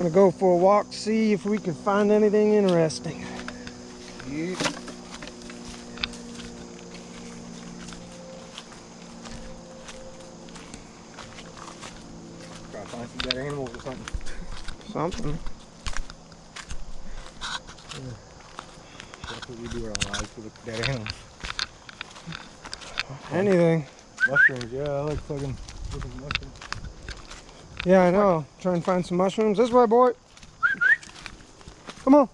Gonna go for a walk to see if we can find anything interesting. Yeah. Try to find some dead animals or something. Something. That's what we do our lives, we look for dead animals. Anything. Mushrooms, yeah, I like fucking looking for mushrooms. Yeah, I know. Try and find some mushrooms. This way, boy. Come on.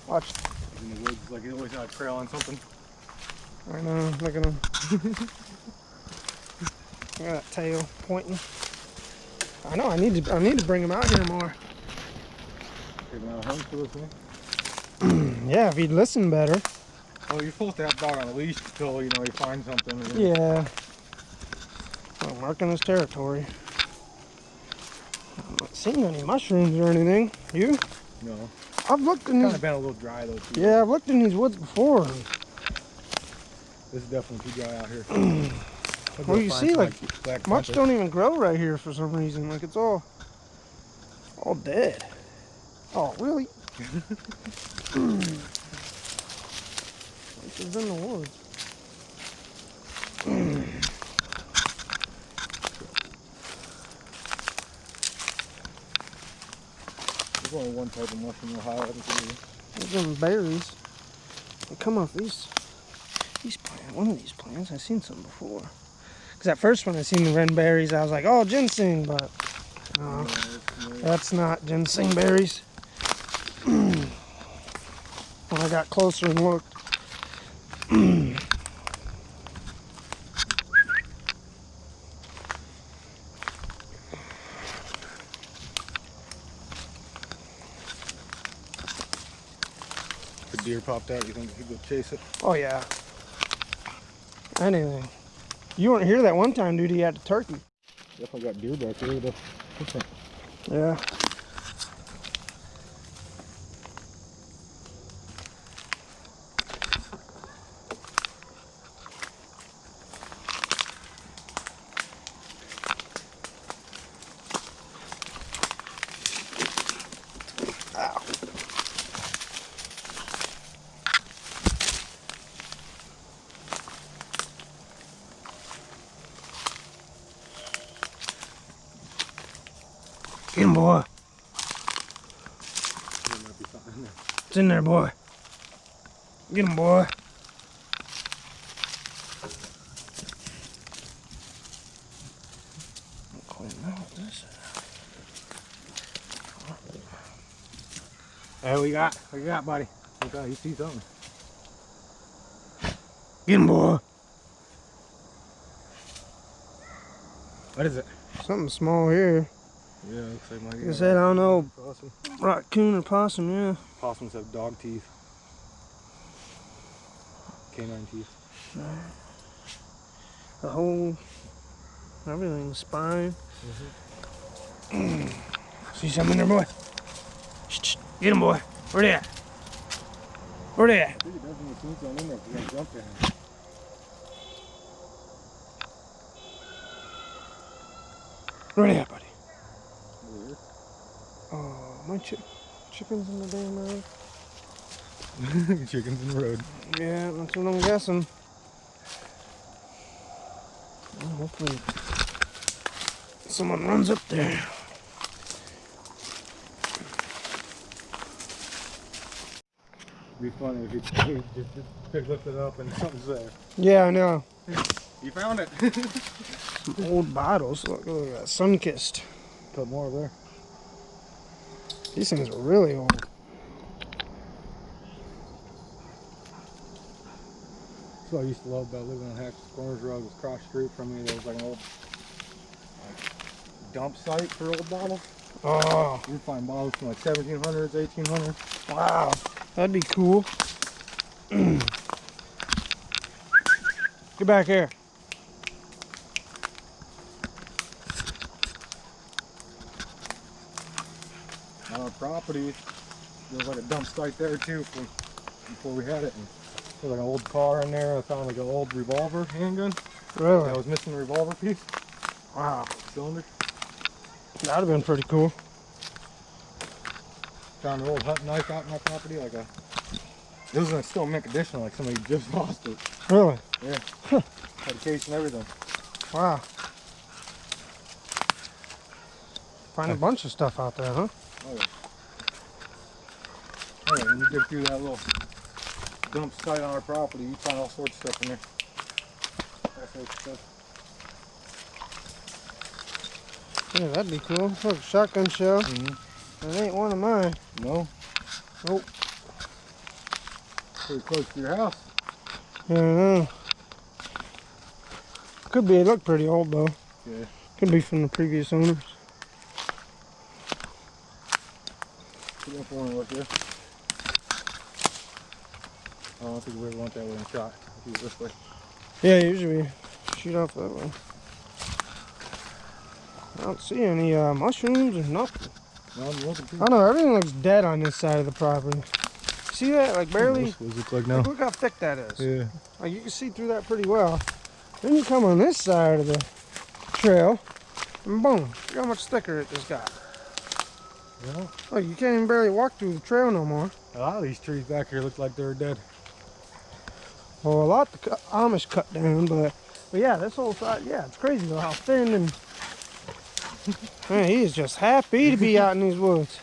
Watch. In the woods, like you always got a trail on something. I know. Look at him. Look at that tail pointing. I know. I need to bring him out here more. Taking out a hunt for this thing. Yeah, if he'd listen better. Well, you're supposed to have the dog on a leash until, you know, you find something. Yeah. Well, marking his territory. I'm not seeing any mushrooms or anything. You? No. I've looked in. Kind of been a little dry though too. Yeah, I've looked in these woods before. This is definitely too dry out here. Well, you see, like, black much pepper. don't even grow right here for some reason. Like, it's all dead. Oh, really? This is in the woods. There's only one type of mushroom in Ohio. There's some berries. They come off these plants. One of these plants, I've seen some before. Because at first when I seen the wren berries, I was like, oh, ginseng, but no, that's not ginseng berries. When I got closer and looked. If a deer popped out, you think he'd go chase it? Oh, yeah. Anything. You weren't here that one time, dude. He had a turkey. Definitely got deer back there. Yeah. Ow. Get him, boy. There might be something in there. It's in there, boy. Get him, boy. Hey, what you got? What you got, buddy? Okay, you see something. Get him, boy. What is it? Something small here. Yeah, looks like my. Like I said, I don't know. Possum. Raccoon or possum, yeah. Possums have dog teeth. Canine teeth. The whole, everything, spine. See something in there, boy? Shh, get him, boy. Where they at? Where they at? I think it definitely seems something in there if you're gonna jump in. Where they at, buddy? Over here. Oh, my chickens in the damn road. Chickens in the road. Yeah, that's what I'm guessing. Well, hopefully someone runs up there. It'd be funny if you just lift it up and something's there. Yeah, I know. You found it. Some old bottles. Look at that. Sun-kissed. Put more there. These things are really old. That's what I used to love about living on Hack's Corners Road. Was across the street from me. There was like an old dump site for old bottles. Oh, You'd find bottles from like 1700s, 1800s. wow. That'd be cool. Get back here. On our property, there was like a dump site there too before we had it. And There's like an old car in there. I found like an old revolver handgun. Really? That was missing the revolver piece. Wow. Cylinder. That'd have been pretty cool. Found an old hunting knife out in my property. Like a. It was in still mint condition. Like somebody just lost it. Really? Yeah. Had a case and everything. Wow. Find a bunch of stuff out there, huh? Oh yeah. Oh yeah. When you dig through that little dump site on our property, you find all sorts of stuff in there. All sorts of stuff. Yeah, that'd be cool. Look, a shotgun shell. That ain't one of mine. No. Nope. Pretty close to your house. Yeah, I know. Could be. It looked pretty old though. Yeah. Could be from the previous owners. Put that for me, look here. I don't think we ever went that way and shot. Do it this way. Yeah, usually we shoot off that way. I don't see any mushrooms or nothing. No, I'm looking too. I don't know, everything looks dead on this side of the property. See that? Like barely. What does it look like now? Look how thick that is. Yeah. Like you can see through that pretty well. Then you come on this side of the trail, and boom, look how much thicker it just got. Yeah. Oh, you can't even barely walk through the trail no more. A lot of these trees back here look like they're dead. Well, a lot the Amish cut down, but yeah, this whole side, yeah, it's crazy though how thin and man, he is just happy to be out in these woods.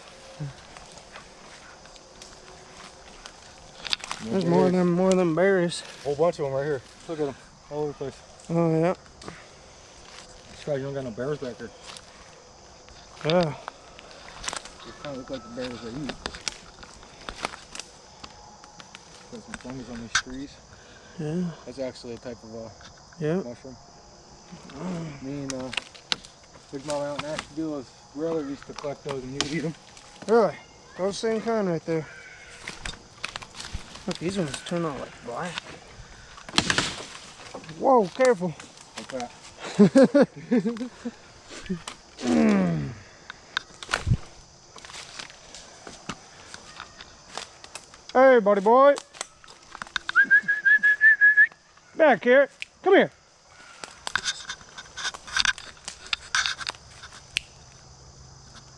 There's more of them berries. Whole bunch of them right here. Look at them, all over the place. Oh yeah. This guy, you don't got no bears back here. Yeah. They kind of look like the bears they eat. Got some fungus on these trees. Yeah. That's actually a type of Yeah. mushroom. Me and Big Mama out in Ashtabula's brother used to collect those and you would eat them. Really? Those same kind right there. Look, these ones turn out like black. Whoa, careful. Like that. Hey, buddy boy. Back here. Come here.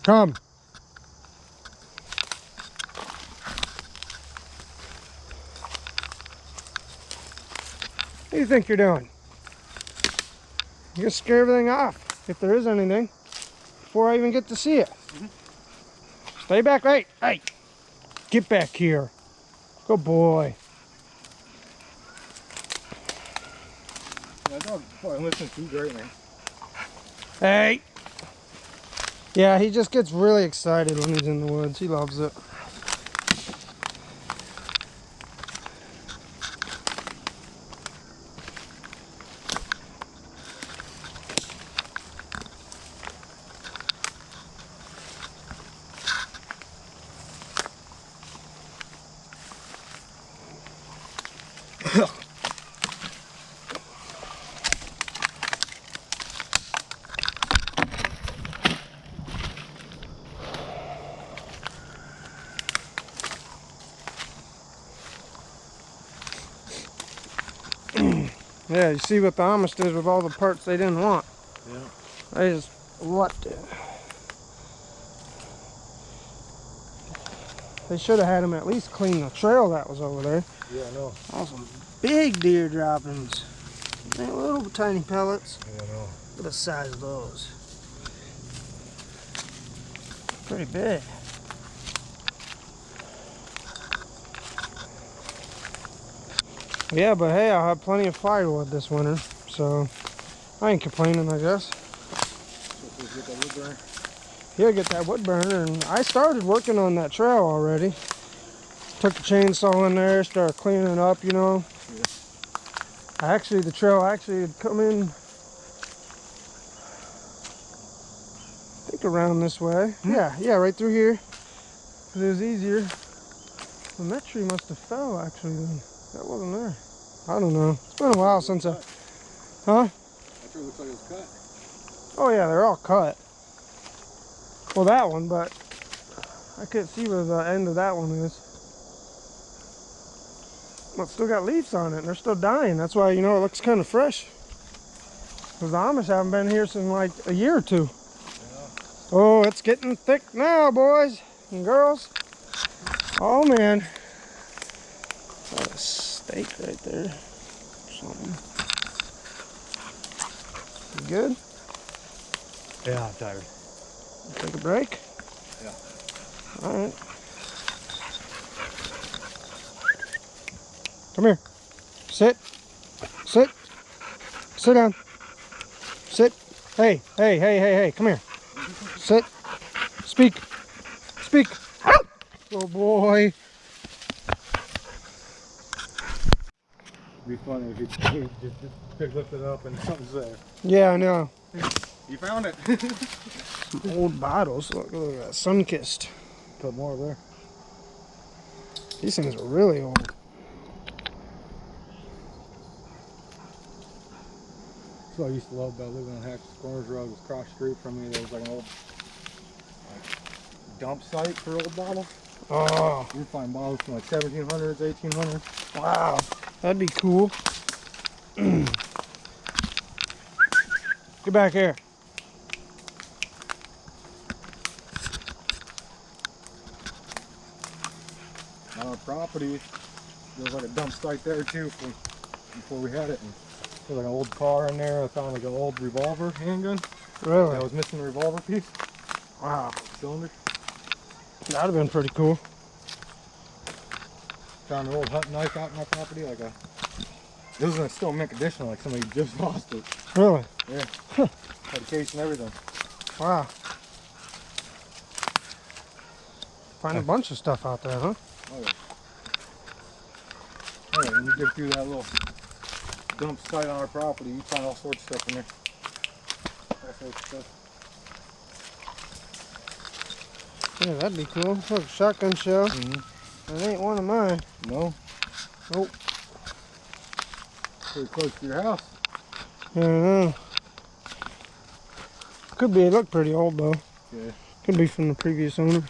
Come. What do you think you're doing? You're gonna scare everything off, if there is anything, before I even get to see it. Stay back. Hey, hey. Get back here. Good boy. That dog's probably listening to you great, man. Hey. Yeah, he just gets really excited when he's in the woods. He loves it. Yeah, you see what the Amish did with all the parts they didn't want. Yeah. They just left it. They should have had them at least clean the trail that was over there. Yeah, I know. Awesome. Big deer droppings. They ain't little tiny pellets. Yeah, I know. Look at the size of those. Pretty big. Yeah, but hey, I'll have plenty of firewood this winter, so I ain't complaining, I guess. Get that wood burner. Yeah, get that wood burner, and I started working on that trail already. Took the chainsaw in there, started cleaning it up, you know. Yeah. The trail actually had come in, I think around this way. Yeah, right through here. It was easier. And that tree must have fell actually then. That wasn't there. I don't know. It's been a while since I... Huh? That tree looks like it was cut. Oh yeah, they're all cut. Well, that one, but I can't see where the end of that one is. Well, it's still got leaves on it, and they're still dying. That's why, you know, it looks kind of fresh. Because the Amish haven't been here since like a year or two. Yeah. Oh, it's getting thick now, boys and girls. Oh, man. Got a steak right there. Something. You good? Yeah, I'm tired. Take a break? Yeah. All right. Come here. Sit. Sit. Sit down. Sit. Hey, hey, hey, hey, hey. Come here. Sit. Speak. Speak. Oh boy. It'd be funny if you just lift it up and something's there. Yeah, I know. You found it. Some old bottles. Look at that. Sun-kissed. Put more there. These things are really old. So I used to love about living on Hatch's Corners Road. It was across the street from me. There was like an old dump site for old bottles. Oh, You'd find bottles from like 1700s, 1800s. wow. That'd be cool. Get back here. On our property, there was like a dump site there too from before we had it. And there was like an old car in there. I found like an old revolver handgun. Really? That was missing the revolver piece. Wow. Cylinder. That'd have been pretty cool. Found an old hunting knife out in my property. Like a. It was in still mint condition. Like somebody just lost it. Really? Yeah. Had a case and everything. Wow. Find a bunch of stuff out there, huh? Oh yeah. Oh, yeah, when you dig through that little dump site on our property, you find all sorts of stuff in there. All sorts of stuff. Yeah, that'd be cool. Look, shotgun shell. Mm-hmm. That ain't one of mine. No? Nope. Pretty close to your house. I don't know. Could be. It looked pretty old though. Yeah. Could be from the previous owners.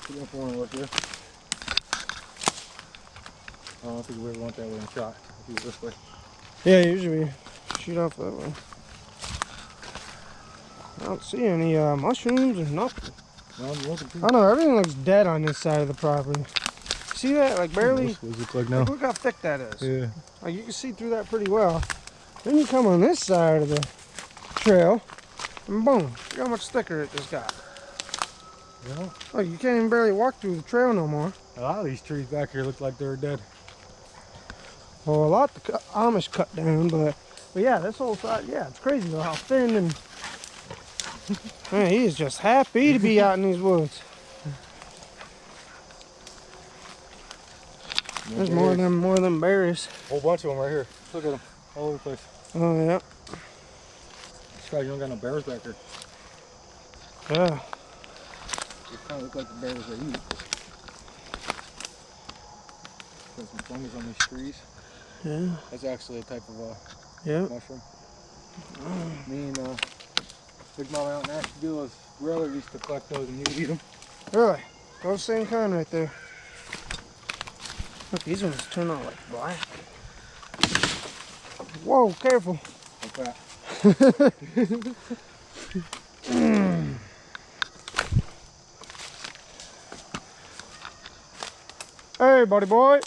Put up one with you. I don't think we ever went that way and shot. Do it this way. Yeah, usually we shoot off that way. I don't see any mushrooms or nothing. No, I'm looking too. I don't know. Everything looks dead on this side of the property. See that? Like barely. What does it look like now? Like, look how thick that is. Yeah. Like you can see through that pretty well. Then you come on this side of the trail, and boom! Look how much thicker it just got. Yeah. Oh, you can't even barely walk through the trail no more. A lot of these trees back here look like they're dead. Well, a lot the Amish cut down, but yeah, this whole side, yeah, it's crazy though how thin and man, he is just happy to be out in these woods. There's more of them berries. Whole bunch of them right here. Look at them all over the place. Oh yeah, Sky, you don't got no bears back here. yeah. They kind of look like the bears they eat. Got some fungus on these trees. Yeah. That's actually a type of Yeah. mushroom. Me and Big Mama out in Asheville, his brother used to collect those and he would eat them. Really? Those same kind right there. Look, these ones turn out like black. Whoa, careful. Like that. Hey, buddy boy.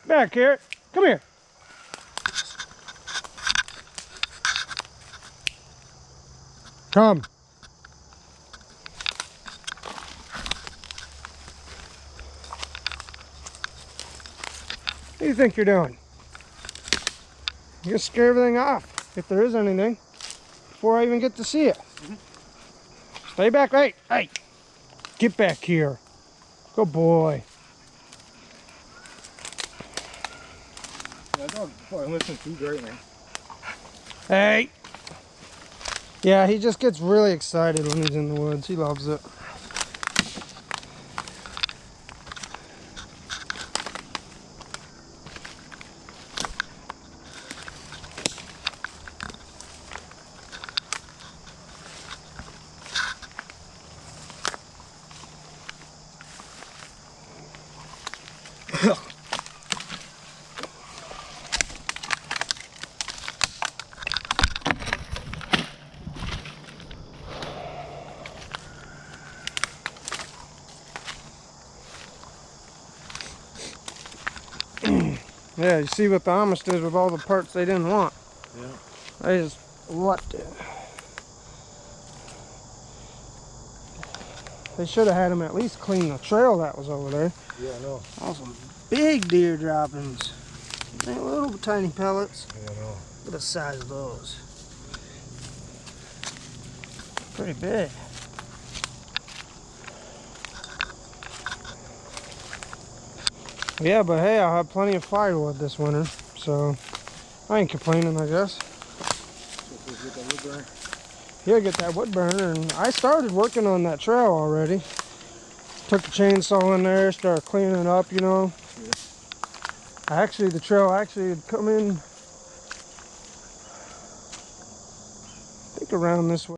Back here. Come here. Come. What do you think you're doing? You're gonna scare everything off, if there is anything, before I even get to see it. Stay back. Hey, hey. Get back here. Good boy. That dog probably listens too great, man. Hey. Yeah, he just gets really excited when he's in the woods. He loves it. Yeah, you see what the Amish did with all the parts they didn't want. Yeah. They just left it. They should have had them at least clean the trail that was over there. Yeah, I know. Awesome. Big deer droppings. Ain't little tiny pellets. Yeah, I know. Look at the size of those. Pretty big. Yeah, but hey, I'll have plenty of firewood this winter, so I ain't complaining, I guess. Yeah, get that wood burner, and I started working on that trail already. Took the chainsaw in there, started cleaning it up, you know. Yeah. The trail actually had come in, I think around this way.